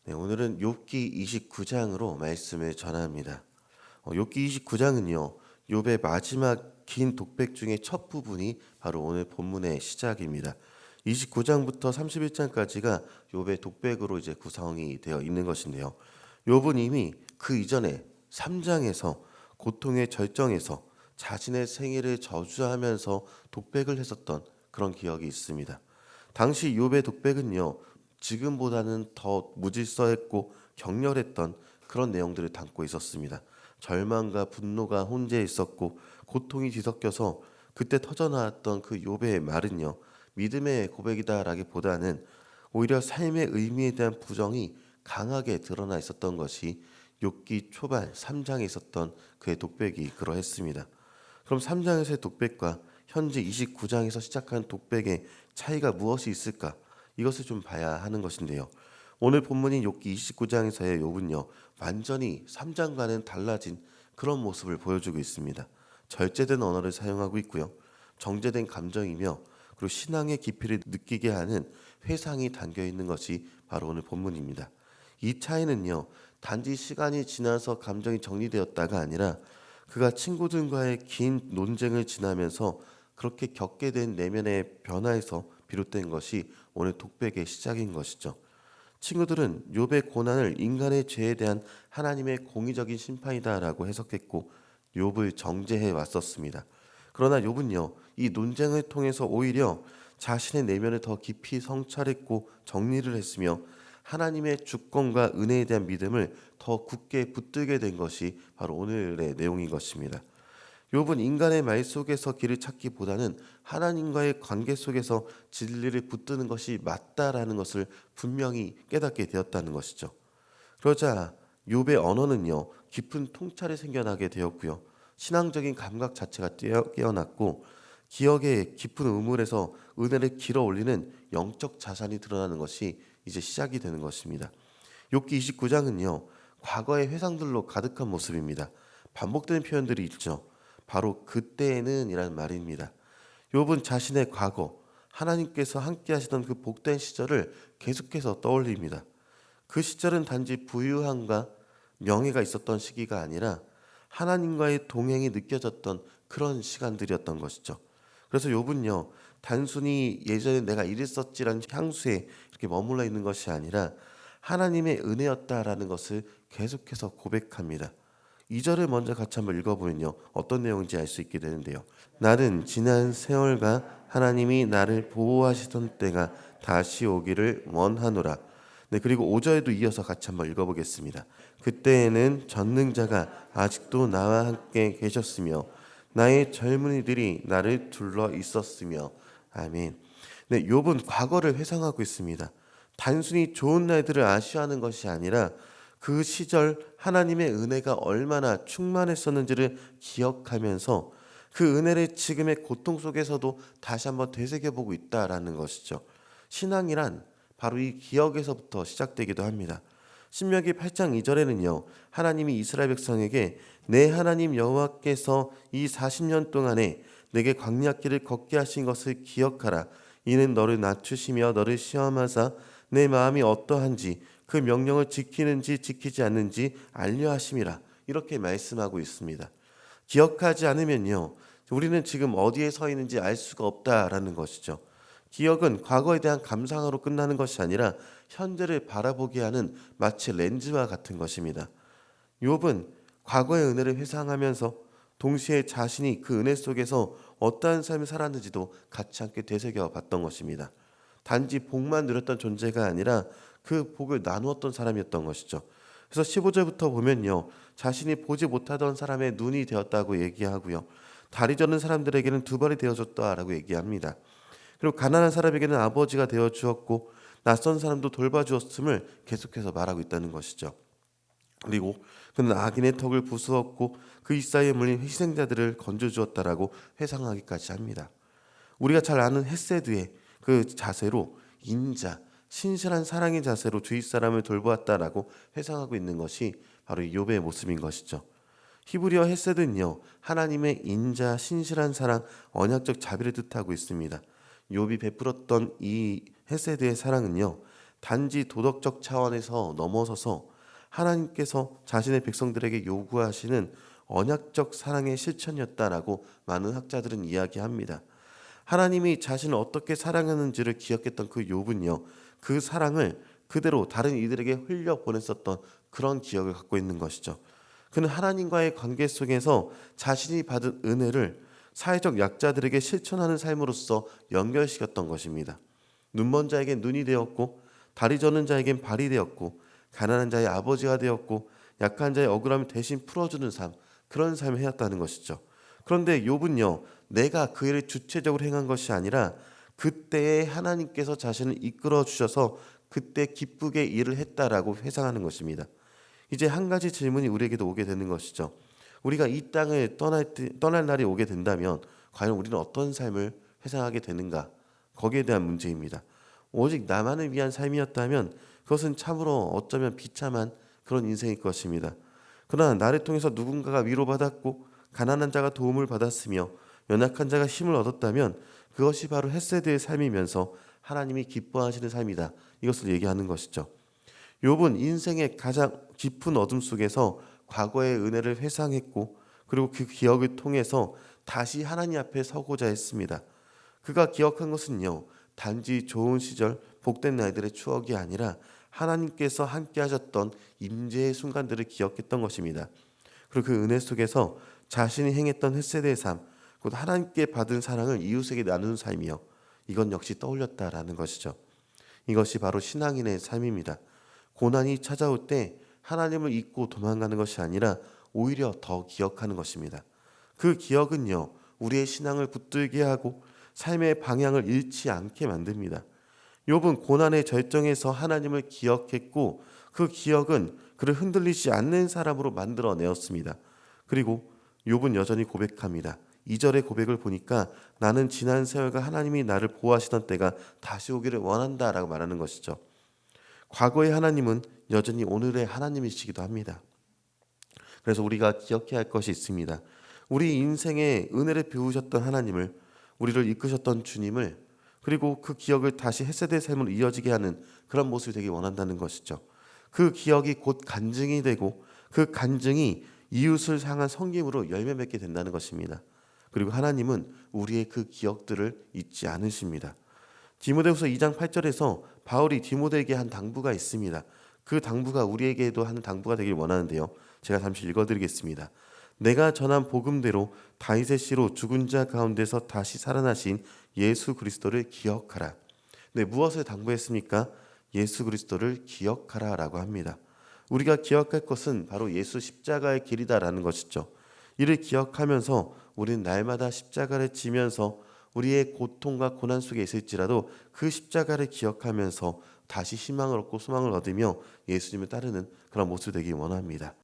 네, 오늘은 욥기 29장으로 말씀을 전합니다. 욥기 29장은요. 욥의 마지막 긴 독백 중에 첫 부분이 바로 오늘 본문의 시작입니다. 29장부터 31장까지가 욥의 독백으로 이제 구성이 되어 있는 것인데요. 욥은 이미 그 이전에 3장에서 고통의 절정에서 자신의 생애를 저주하면서 독백을 했었던 그런 기억이 있습니다. 당시 욥의 독백은요. 지금보다는 더 무질서했고 격렬했던 그런 내용들을 담고 있었습니다. 절망과 분노가 혼재 있었고 고통이 뒤섞여서 그때 터져나왔던 그 욥의 말은요. 믿음의 고백이다라기보다는 오히려 삶의 의미에 대한 부정이 강하게 드러나 있었던 것이 욥기 초반 3장에 있었던 그의 독백이 그러했습니다. 그럼 3장에서의 독백과 현재 29장에서 시작한 독백의 차이가 무엇이 있을까? 이것을 좀 봐야 하는 것인데요. 오늘 본문인 욥기 29장에서의 욥은요. 완전히 3장과는 달라진 그런 모습을 보여주고 있습니다. 절제된 언어를 사용하고 있고요. 정제된 감정이며 그리고 신앙의 깊이를 느끼게 하는 회상이 담겨 있는 것이 바로 오늘 본문입니다. 이 차이는요. 단지 시간이 지나서 감정이 정리되었다가 아니라 그가 친구들과의 긴 논쟁을 지나면서 그렇게 겪게 된 내면의 변화에서 비롯된 것이 오늘 독백의 시작인 것이죠. 친구들은 욥의 고난을 인간의 죄에 대한 하나님의 공의적인 심판이다라고 해석했고 욥을 정죄해 왔었습니다. 그러나 욥은요, 이 논쟁을 통해서 오히려 자신의 내면을 더 깊이 성찰했고 정리를 했으며 하나님의 주권과 은혜에 대한 믿음을 더 굳게 붙들게 된 것이 바로 오늘의 내용인 것입니다. 욥은 인간의 말 속에서 길을 찾기보다는 하나님과의 관계 속에서 진리를 붙드는 것이 맞다라는 것을 분명히 깨닫게 되었다는 것이죠. 그러자 욥의 언어는요 깊은 통찰이 생겨나게 되었고요. 신앙적인 감각 자체가 깨어났고 기억의 깊은 우물에서 은혜를 길어 올리는 영적 자산이 드러나는 것이 이제 시작이 되는 것입니다. 욥기 29장은요 과거의 회상들로 가득한 모습입니다. 반복되는 표현들이 있죠. 바로 그때에는 이라는 말입니다. 욥은 자신의 과거, 하나님께서 함께 하시던 그 복된 시절을 계속해서 떠올립니다. 그 시절은 단지 부유함과 명예가 있었던 시기가 아니라 하나님과의 동행이 느껴졌던 그런 시간들이었던 것이죠. 그래서 욥은요, 단순히 예전에 내가 이랬었지라는 향수에 이렇게 머물러 있는 것이 아니라 하나님의 은혜였다라는 것을 계속해서 고백합니다. 2절을 먼저 같이 한번 읽어보면요. 어떤 내용인지 알 수 있게 되는데요. 나는 지난 세월과 하나님이 나를 보호하시던 때가 다시 오기를 원하노라. 네, 그리고 5절에도 이어서 같이 한번 읽어보겠습니다. 그때에는 전능자가 아직도 나와 함께 계셨으며 나의 젊은이들이 나를 둘러 있었으며 아멘. 네, 욥은 과거를 회상하고 있습니다. 단순히 좋은 날들을 아쉬워하는 것이 아니라 그 시절 하나님의 은혜가 얼마나 충만했었는지를 기억하면서 그 은혜를 지금의 고통 속에서도 다시 한번 되새겨보고 있다라는 것이죠. 신앙이란 바로 이 기억에서부터 시작되기도 합니다. 신명기 8장 2절에는요. 하나님이 이스라엘 백성에게 내 하나님 여호와께서 이 40년 동안에 내게 광야길을 걷게 하신 것을 기억하라. 이는 너를 낮추시며 너를 시험하사 내 마음이 어떠한지 그 명령을 지키는지 지키지 않는지 알려 하심이라. 이렇게 말씀하고 있습니다. 기억하지 않으면요. 우리는 지금 어디에 서 있는지 알 수가 없다라는 것이죠. 기억은 과거에 대한 감상으로 끝나는 것이 아니라 현재를 바라보게 하는 마치 렌즈와 같은 것입니다. 욥은 과거의 은혜를 회상하면서 동시에 자신이 그 은혜 속에서 어떠한 삶을 살았는지도 같이 함께 되새겨 봤던 것입니다. 단지 복만 누렸던 존재가 아니라 그 복을 나누었던 사람이었던 것이죠. 그래서 15절부터 보면요. 자신이 보지 못하던 사람의 눈이 되었다고 얘기하고요. 다리 저는 사람들에게는 두 발이 되어줬다라고 얘기합니다. 그리고 가난한 사람에게는 아버지가 되어 주었고 낯선 사람도 돌봐주었음을 계속해서 말하고 있다는 것이죠. 그리고 그는 악인의 턱을 부수었고 그 이사이에 물린 희생자들을 건져주었다라고 회상하기까지 합니다. 우리가 잘 아는 헤세드의 그 자세로 인자, 신실한 사랑의 자세로 주위 사람을 돌보았다라고 회상하고 있는 것이 바로 욥의 모습인 것이죠. 히브리어 헤세드는요 하나님의 인자, 신실한 사랑, 언약적 자비를 뜻하고 있습니다. 욥이 베풀었던 이 헤세드의 사랑은요 단지 도덕적 차원에서 넘어서서 하나님께서 자신의 백성들에게 요구하시는 언약적 사랑의 실천이었다라고 많은 학자들은 이야기합니다. 하나님이 자신을 어떻게 사랑하는지를 기억했던 그 욥은요, 그 사랑을 그대로 다른 이들에게 흘려 보냈었던 그런 기억을 갖고 있는 것이죠. 그는 하나님과의 관계 속에서 자신이 받은 은혜를 사회적 약자들에게 실천하는 삶으로서 연결시켰던 것입니다. 눈먼 자에겐 눈이 되었고, 다리 저는 자에겐 발이 되었고, 가난한 자의 아버지가 되었고, 약한 자의 억울함을 대신 풀어주는 삶, 그런 삶을 해왔다는 것이죠. 그런데 욥은요, 내가 그 일을 주체적으로 행한 것이 아니라 그때에 하나님께서 자신을 이끌어 주셔서 그때 기쁘게 일을 했다라고 회상하는 것입니다. 이제 한 가지 질문이 우리에게도 오게 되는 것이죠. 우리가 이 땅을 떠날 날이 오게 된다면 과연 우리는 어떤 삶을 회상하게 되는가? 거기에 대한 문제입니다. 오직 나만을 위한 삶이었다면 그것은 참으로 어쩌면 비참한 그런 인생일 것입니다. 그러나 나를 통해서 누군가가 위로받았고 가난한 자가 도움을 받았으며 연약한 자가 힘을 얻었다면 그것이 바로 헤세드의 삶이면서 하나님이 기뻐하시는 삶이다. 이것을 얘기하는 것이죠. 욥은 인생의 가장 깊은 어둠 속에서 과거의 은혜를 회상했고 그리고 그 기억을 통해서 다시 하나님 앞에 서고자 했습니다. 그가 기억한 것은요, 단지 좋은 시절 복된 날들의 추억이 아니라 하나님께서 함께 하셨던 임재의 순간들을 기억했던 것입니다. 그리고 그 은혜 속에서 자신이 행했던 햇세대의 삶, 곧 하나님께 받은 사랑을 이웃에게 나누는 삶이요, 이건 역시 떠올렸다라는 것이죠. 이것이 바로 신앙인의 삶입니다. 고난이 찾아올 때 하나님을 잊고 도망가는 것이 아니라 오히려 더 기억하는 것입니다. 그 기억은요, 우리의 신앙을 붙들게 하고 삶의 방향을 잃지 않게 만듭니다. 욥은 고난의 절정에서 하나님을 기억했고 그 기억은 그를 흔들리지 않는 사람으로 만들어내었습니다. 그리고 욥은 여전히 고백합니다. 2절의 고백을 보니까 나는 지난 세월과 하나님이 나를 보호하시던 때가 다시 오기를 원한다라고 말하는 것이죠. 과거의 하나님은 여전히 오늘의 하나님이시기도 합니다. 그래서 우리가 기억해야 할 것이 있습니다. 우리 인생에 은혜를 배우셨던 하나님을, 우리를 이끄셨던 주님을, 그리고 그 기억을 다시 햇세대 삶으로 이어지게 하는 그런 모습이 되기 원한다는 것이죠. 그 기억이 곧 간증이 되고 그 간증이 이웃을 향한 섬김으로 열매 맺게 된다는 것입니다. 그리고 하나님은 우리의 그 기억들을 잊지 않으십니다. 디모데후서 2장 8절에서 바울이 디모데에게 한 당부가 있습니다. 그 당부가 우리에게도 하는 당부가 되길 원하는데요. 제가 잠시 읽어드리겠습니다. 내가 전한 복음대로 다윗의 씨로 죽은 자 가운데서 다시 살아나신 예수 그리스도를 기억하라. 네, 무엇을 당부했습니까? 예수 그리스도를 기억하라라고 합니다. 우리가 기억할 것은 바로 예수 십자가의 길이다라는 것이죠. 이를 기억하면서 우리는 날마다 십자가를 지면서 우리의 고통과 고난 속에 있을지라도 그 십자가를 기억하면서 다시 희망을 얻고 소망을 얻으며 예수님을 따르는 그런 모습이 되기 원합니다.